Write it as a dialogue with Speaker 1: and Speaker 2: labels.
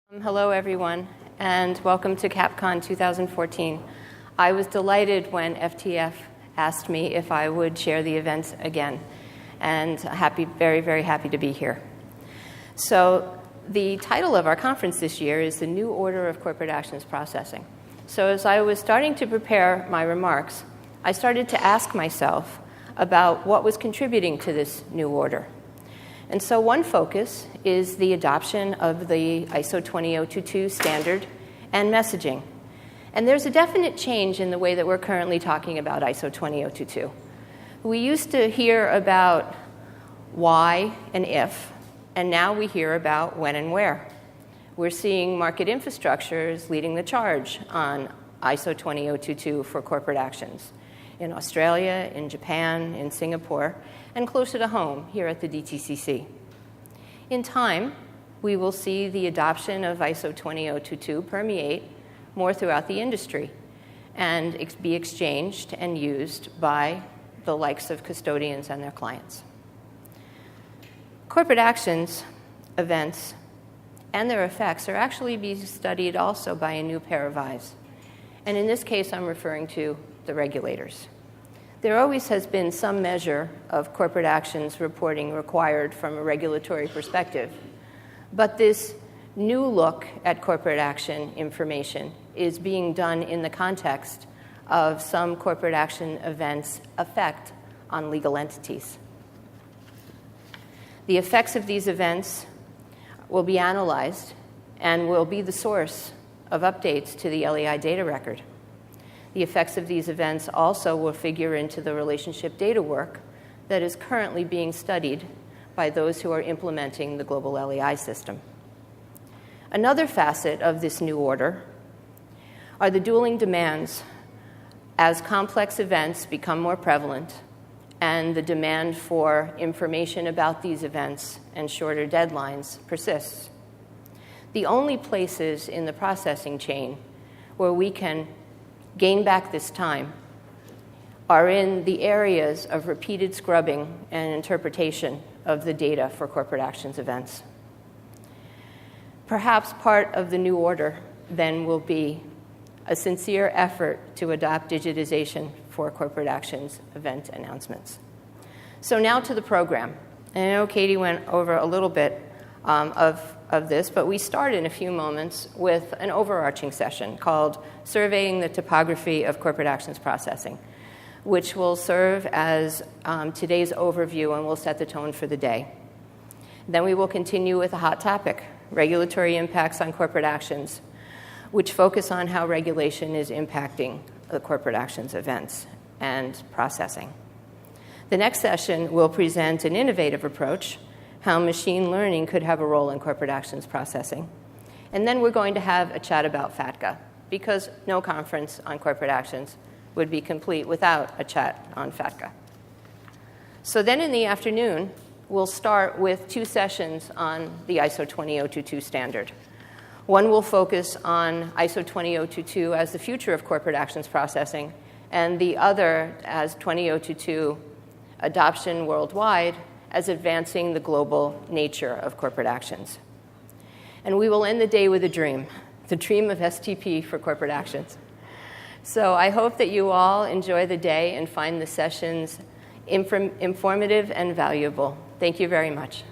Speaker 1: Hello, everyone, and welcome to CAPCon 2014. I was delighted when FTF asked me if I would share the event again, and very, very happy to be here. So the title of our conference this year is The New Order of Corporate Actions Processing. So as I was starting to prepare my remarks, I started to ask myself about what was contributing to this new order. And so one focus is the adoption of the ISO 20022 standard and messaging. And there's a definite change in the way that we're currently talking about ISO 20022. We used to hear about why and if, and now we hear about when and where. We're seeing market infrastructures leading the charge on ISO 20022 for corporate actions in Australia, in Japan, in Singapore, and closer to home here at the DTCC. In time, we will see the adoption of ISO 20022 permeate more throughout the industry and be exchanged and used by the likes of custodians and their clients. Corporate actions, events, and their effects are actually being studied also by a new pair of eyes. And in this case, I'm referring to the regulators. There always has been some measure of corporate actions reporting required from a regulatory perspective. But this new look at corporate action information is being done in the context of some corporate action events' effect on legal entities. The effects of these events will be analyzed and will be the source of updates to the LEI data record. The effects of these events also will figure into the relationship data work that is currently being studied by those who are implementing the global LEI system. Another facet of this new order are the dueling demands as complex events become more prevalent and the demand for information about these events and shorter deadlines persists. The only places in the processing chain where we can gain back this time are in the areas of repeated scrubbing and interpretation of the data for corporate actions events. Perhaps part of the new order then will be a sincere effort to adopt digitization for corporate actions event announcements. So now to the program. And I know Katie went over a little bit of this, but we start in a few moments with an overarching session called Surveying the Topography of Corporate Actions Processing, which will serve as today's overview and will set the tone for the day. Then we will continue with a hot topic, regulatory impacts on corporate actions, which focus on how regulation is impacting the corporate actions events and processing. The next session will present an innovative approach, how machine learning could have a role in corporate actions processing. And then we're going to have a chat about FATCA, because no conference on corporate actions would be complete without a chat on FATCA. So then in the afternoon, we'll start with two sessions on the ISO 20022 standard. One will focus on ISO 20022 as the future of corporate actions processing, and the other as 20022 adoption worldwide as advancing the global nature of corporate actions. And we will end the day with a dream, the dream of STP for corporate actions. So I hope that you all enjoy the day and find the sessions informative and valuable. Thank you very much.